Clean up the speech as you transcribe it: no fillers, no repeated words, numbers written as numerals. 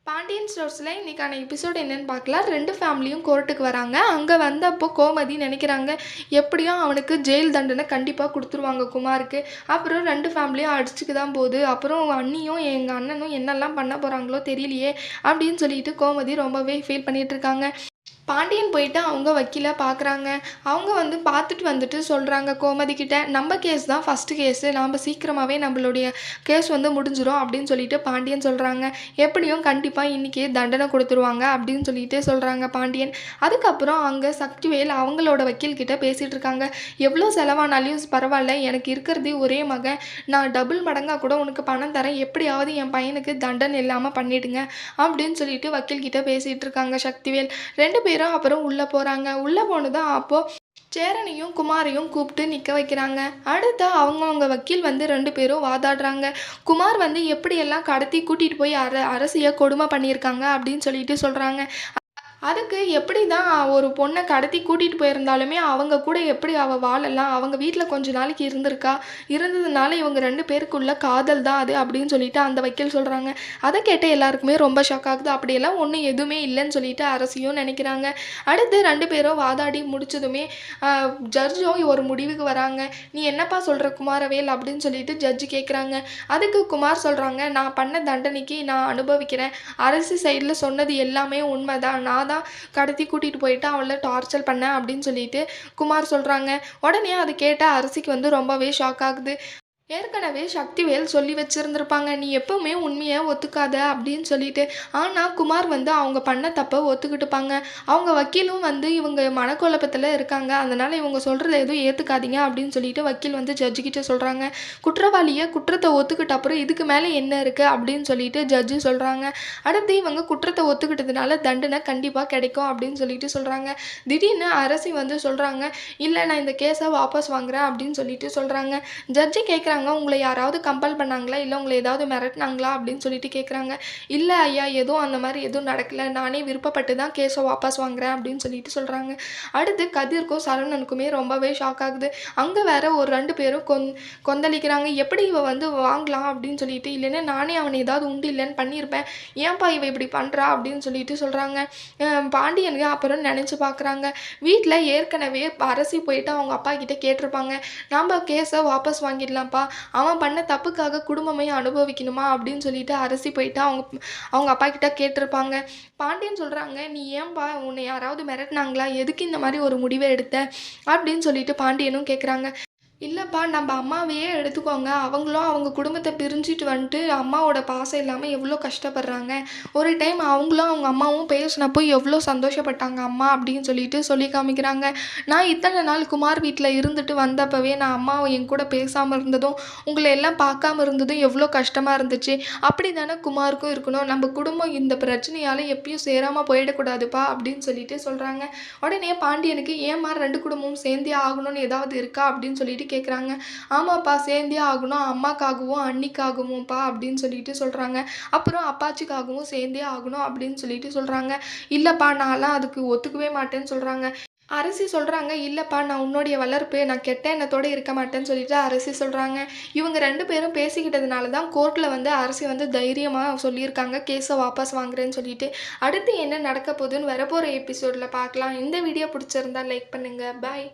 பாண்டியன் ஸ்டோர்ஸில் இன்றைக்கான எபிசோட் என்னென்னு பார்க்கலாம். 2 ஃபேமிலியும் கோர்ட்டுக்கு வராங்க. அங்கே வந்தப்போ கோமதி நினைக்கிறாங்க, எப்படியும் அவனுக்கு ஜெயில் தண்டனை கண்டிப்பாக கொடுத்துருவாங்க குமாருக்கு. அப்புறம் 2 ஃபேமிலியும் அடிச்சுக்கு தான் போகுது. அப்புறம் அண்ணியும் எங்கள் அண்ணனும் என்னெல்லாம் பண்ண போகிறாங்களோ தெரியலையே அப்படின்னு சொல்லிட்டு கோமதி ரொம்பவே ஃபீல் பண்ணிகிட்டு இருக்காங்க. பாண்டியன் போயிட்டு அவங்க வக்கீலை பார்க்குறாங்க. அவங்க பார்த்துட்டு வந்துட்டு சொல்கிறாங்க கோமதி கிட்ட, நம்ம கேஸ் தான் ஃபஸ்ட்டு கேஸு, நாம் சீக்கிரமாகவே நம்மளுடைய கேஸ் முடிஞ்சிடும் அப்படின்னு சொல்லிட்டு பாண்டியன் சொல்கிறாங்க. எப்படியும் கண்டிப்பாக இன்றைக்கி தண்டனை கொடுத்துருவாங்க அப்படின்னு சொல்லிட்டு சொல்கிறாங்க பாண்டியன். அதுக்கப்புறம் அங்கே சக்திவேல் அவங்களோட வக்கீல்கிட்ட பேசிகிட்டு இருக்காங்க. எவ்வளோ செலவானாலையும் பரவாயில்ல, எனக்கு இருக்கிறதே ஒரே மகன், நான் டபுள் மடங்காக கூட உனக்கு பணம் தரேன், எப்படியாவது என் பையனுக்கு தண்டனை இல்லாமல் பண்ணிவிடுங்க அப்படின்னு சொல்லிட்டு வக்கீல்கிட்ட பேசிகிட்டு இருக்காங்க சக்திவேல். 2 பேரும் அப்புறம் உள்ளே போகிறாங்க. உள்ளே போனதும் அப்போது சேரனையும் குமாரையும் கூப்பிட்டு நிற்க வைக்கிறாங்க. அடுத்து அவங்கவுங்க வக்கீல் 2 பேரும் வாதாடுறாங்க. குமார் எப்படியெல்லாம் கடத்தி கூட்டிகிட்டு போய் அரசியை கொடுமை பண்ணியிருக்காங்க அப்படின்னு சொல்லிட்டு சொல்கிறாங்க. அதுக்கு எப்படி தான் ஒரு பொண்ணை கடத்தி கூட்டிகிட்டு போயிருந்தாலுமே அவங்க கூட எப்படி அவள் வாழலாம், அவங்க வீட்டில் கொஞ்ச நாளைக்கு இருந்ததுனால இவங்க 2 பேருக்குள்ள காதல் தான் அது அப்படின்னு சொல்லிட்டு அந்த வக்கீல் சொல்கிறாங்க. அதை கேட்டு எல்லாருக்குமே ரொம்ப ஷாக் ஆகுது. அப்படியெல்லாம் ஒன்றும் எதுவுமே இல்லைன்னு சொல்லிட்டு அரசியும் நினைக்கிறாங்க. அடுத்து 2 பேரும் வாதாடி முடிச்சதுமே ஜட்ஜும் ஒரு முடிவுக்கு வராங்க. நீ என்னப்பா சொல்கிற குமாரவேல் அப்படின்னு சொல்லிட்டு ஜட்ஜு கேட்குறாங்க. அதுக்கு குமார் சொல்கிறாங்க, நான் பண்ண தண்டனைக்கு நான் அனுபவிக்கிறேன், அரசு சைடில் சொன்னது எல்லாமே உண்மைதான், நான் கடத்தி கூட்டிகிட்டு போயிட்டு அவளை டார்ச்சர் பண்ணேன் அப்படின்னு சொல்லிட்டு குமார் சொல்கிறாங்க. உடனே அது கேட்ட அரசிக்கு ரொம்பவே ஷாக் ஆகுது. ஏற்கனவே சக்திவேல் சொல்லி வச்சுருந்துருப்பாங்க, நீ எப்போவுமே உண்மையை ஒத்துக்காத அப்படின்னு சொல்லிட்டு. ஆனால் குமார் அவங்க பண்ண தப்பை ஒத்துக்கிட்டுப்பாங்க. அவங்க வக்கீலும் இவங்க மனக்குழப்பத்தில் இருக்காங்க, அதனால் இவங்க சொல்கிறத எதுவும் ஏற்றுக்காதீங்க அப்படின்னு சொல்லிட்டு வக்கீல் ஜட்ஜுக்கிட்ட சொல்கிறாங்க. குற்றவாளியை குற்றத்தை ஒத்துக்கிட்ட அப்புறம் இதுக்கு மேலே என்ன இருக்குது அப்படின்னு சொல்லிட்டு ஜட்ஜு சொல்கிறாங்க. அடுத்து இவங்க குற்றத்தை ஒத்துக்கிட்டதுனால தண்டனை கண்டிப்பாக கிடைக்கும் அப்படின்னு சொல்லிட்டு சொல்கிறாங்க. திடீர்னு அரசி சொல்கிறாங்க, இல்லை நான் இந்த கேஸை வாபஸ் வாங்குறேன் அப்படின்னு சொல்லிட்டு சொல்கிறாங்க. ஜட்ஜு கேட்குறாங்க, உங்களை யாராவது கம்பல் பண்ணாங்களா, இல்லை உங்களை ஏதாவது மிரட்டினாங்களா அப்படின்னு சொல்லிட்டு கேட்குறாங்க. இல்லை ஐயா, எதுவும் அந்த மாதிரி எதுவும் நடக்கலை, நானே விருப்பப்பட்டு தான் கேஸை வாபஸ் வாங்குறேன் அப்படின்னு சொல்லிட்டு சொல்கிறாங்க. அடுத்து கதிர்க்கும் சரவணனுக்குமே ரொம்பவே ஷாக் ஆகுது. அங்கே வேற ஒரு 2 பேரும் கொந்தளிக்கிறாங்க. எப்படி இவ வாங்கலாம் அப்படின்னு சொல்லிட்டு, இல்லைன்னா நானே அவனை ஏதாவது உண்டு இல்லைன்னு பண்ணியிருப்பேன், ஏன்பா இவ இப்படி பண்ணுறா அப்படின்னு சொல்லிட்டு சொல்கிறாங்க. பாண்டியனுக்கு அப்புறம் நினச்சி பார்க்குறாங்க. வீட்டில் ஏற்கனவே அரசி போயிட்டு அவங்க அப்பா கிட்டே கேட்டிருப்பாங்க, நம்ம கேஸை வாபஸ் வாங்கிடலாம்ப்பா, அவன் பண்ண தப்புக்காக குடும்பமே அனுபவிக்கணுமா அப்படின்னு சொல்லிட்டு அரசி போயிட்டு அவங்க அப்பா கிட்ட கேட்டிருப்பாங்க. பாண்டியன் சொல்கிறாங்க, நீ ஏன்பா, உன்னை யாராவது மிரட்டினாங்களா, எதுக்கு இந்த மாதிரி ஒரு முடிவை எடுத்த அப்படின்னு சொல்லிட்டு பாண்டியனும் கேட்குறாங்க. இல்லைப்பா, நம்ம அம்மாவையே எடுத்துக்கோங்க, அவங்களும் அவங்க குடும்பத்தை பிரிஞ்சுட்டு அம்மாவோட பாசம் இல்லாமல் எவ்வளோ கஷ்டப்படுறாங்க. ஒரு டைம் அவங்களும் அவங்க அம்மாவும் பேசினப்போ எவ்வளோ சந்தோஷப்பட்டாங்க அம்மா அப்படின்னு சொல்லிட்டு சொல்லி காமிக்கிறாங்க. நான் இத்தனை நாள் குமார் வீட்டில் இருந்துட்டு வந்தப்பவே நான் அம்மாவை என் கூட பேசாமல் இருந்ததும் உங்களை எல்லாம் பார்க்காம இருந்ததும் எவ்வளோ கஷ்டமாக இருந்துச்சு. அப்படி தானே குமாருக்கும் இருக்கணும், நம்ம குடும்பம் இந்த பிரச்சனையால் எப்பயும் சேராமல் போயிடக்கூடாதுப்பா அப்படின்னு சொல்லிட்டு சொல்கிறாங்க. உடனே பாண்டியனுக்கு ஏமா 2 குடும்பமும் சேர்ந்தே ஆகணும்னு ஏதாவது இருக்கா அப்படின்னு சொல்லிட்டு கேட்குறாங்க. ஆமாப்பா, சேர்ந்தே ஆகணும், அம்மாக்காகவும் அண்ணிக்காகவும்ப்பா அப்படின்னு சொல்லிட்டு சொல்கிறாங்க. அப்புறம் அப்பாச்சிக்காகவும் சேர்ந்தே ஆகணும் அப்படின்னு சொல்லிட்டு சொல்கிறாங்க. இல்லைப்பா, நான்லாம் அதுக்கு ஒத்துக்கவே மாட்டேன்னு சொல்கிறாங்க. அரசி சொல்கிறாங்க, இல்லைப்பா, நான் உன்னுடைய வளர்ப்பு, நான் கெட்ட எண்ணத்தோடு இருக்க மாட்டேன்னு சொல்லிட்டு அரசி சொல்கிறாங்க. இவங்க 2 பேரும் பேசிக்கிட்டதுனால தான் கோர்ட்டில் அரசி தைரியமாக சொல்லியிருக்காங்க கேஸை வாபஸ் வாங்குறேன்னு சொல்லிட்டு. அடுத்து என்ன நடக்க போகுதுன்னு வரப்போகிற எபிசோடில் பார்க்கலாம். இந்த வீடியோ பிடிச்சிருந்தா லைக் பண்ணுங்கள். பாய்.